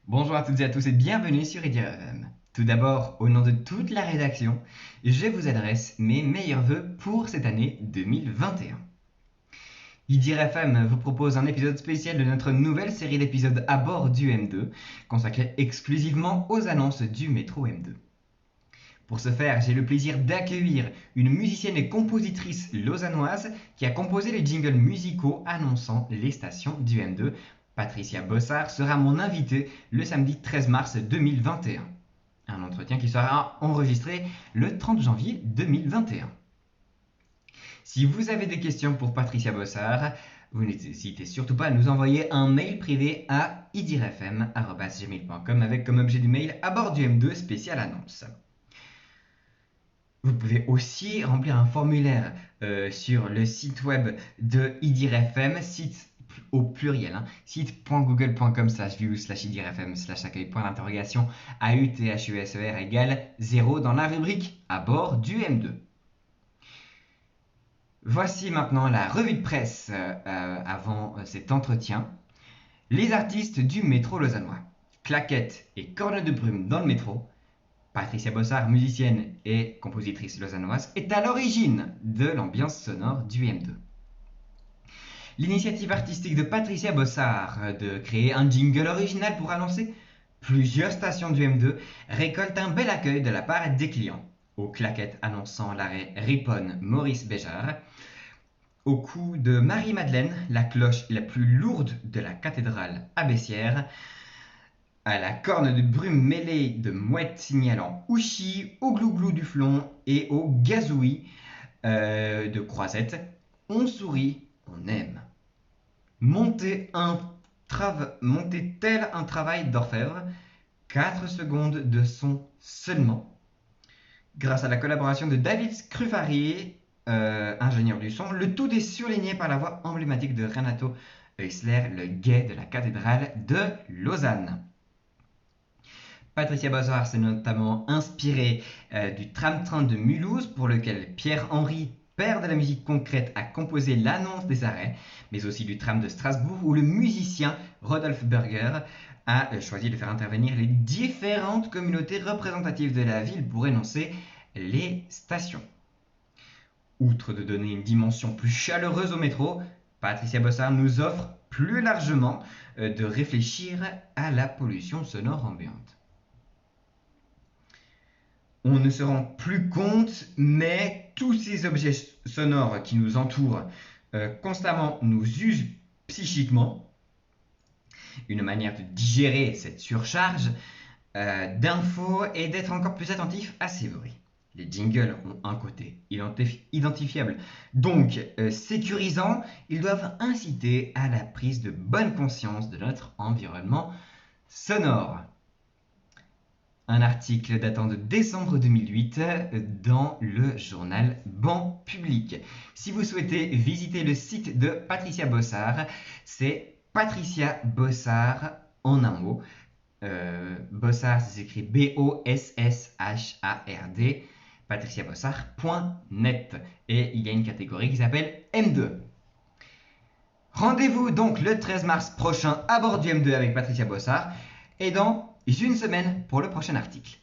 Bonjour à toutes et à tous et bienvenue sur Idir FM. Tout d'abord, au nom de toute la rédaction, je vous adresse mes meilleurs vœux pour cette année 2021. Idir FM vous propose un épisode spécial de notre nouvelle série d'épisodes à bord du M2, consacrée exclusivement aux annonces du métro M2. Pour ce faire, j'ai le plaisir d'accueillir une musicienne et compositrice lausannoise qui a composé les jingles musicaux annonçant les stations du M2. Patricia Bossard sera mon invitée le samedi 13 mars 2021. Un entretien qui sera enregistré le 30 janvier 2021. Si vous avez des questions pour Patricia Bossard, vous n'hésitez surtout pas à nous envoyer un mail privé à idirfm@gmail.com avec comme objet du mail à bord du M2 spécial annonce. Vous pouvez aussi remplir un formulaire sur le site web de IDIR-FM, site au pluriel, site.google.com/view/idirfm/accueil, AUTHUSER égale 0 dans la rubrique à bord du M2. Voici maintenant la revue de presse avant cet entretien. Les artistes du métro lausannois. Claquettes et cornes de brume dans le métro. Patricia Bossard, musicienne et compositrice lausannoise, est à l'origine de l'ambiance sonore du M2. L'initiative artistique de Patricia Bossard de créer un jingle original pour annoncer plusieurs stations du M2 récolte un bel accueil de la part des clients. Aux claquettes annonçant l'arrêt Riponne-Maurice Béjart, au cou de Marie-Madeleine, la cloche la plus lourde de la cathédrale abbessière, à la corne de brume mêlée de mouettes signalant Ouchy, au glouglou du flon et au gazouillis de croisette, on sourit, on aime. Monter tel un travail d'orfèvre, 4 secondes de son seulement, grâce à la collaboration de David Scrufari, ingénieur du son, le tout est surligné par la voix emblématique de Renato Heusler, le guet de la cathédrale de Lausanne. Patricia Bossard s'est notamment inspirée du tram-train de Mulhouse, pour lequel Pierre-Henri, père de la musique concrète, a composé l'annonce des arrêts, mais aussi du tram de Strasbourg, où le musicien Rodolphe Burger a choisi de faire intervenir les différentes communautés représentatives de la ville pour énoncer les stations. Outre de donner une dimension plus chaleureuse au métro, Patricia Bossard nous offre plus largement de réfléchir à la pollution sonore ambiante. On ne se rend plus compte, mais tous ces objets sonores qui nous entourent constamment nous usent psychiquement. Une manière de digérer cette surcharge d'infos et d'être encore plus attentif à ces bruits. Les jingles ont un côté identifiable, donc sécurisant. Ils doivent inciter à la prise de bonne conscience de notre environnement sonore. Un article datant de décembre 2008 dans le journal Ban Public. Si vous souhaitez visiter le site de Patricia Bossard, c'est Patricia Bossard en un mot. Bossard, ça s'écrit B-O-S-S-H-A-R-D, patriciabossard.net. Et il y a une catégorie qui s'appelle M2. Rendez-vous donc le 13 mars prochain à bord du M2 avec Patricia Bossard et dans une semaine pour le prochain article.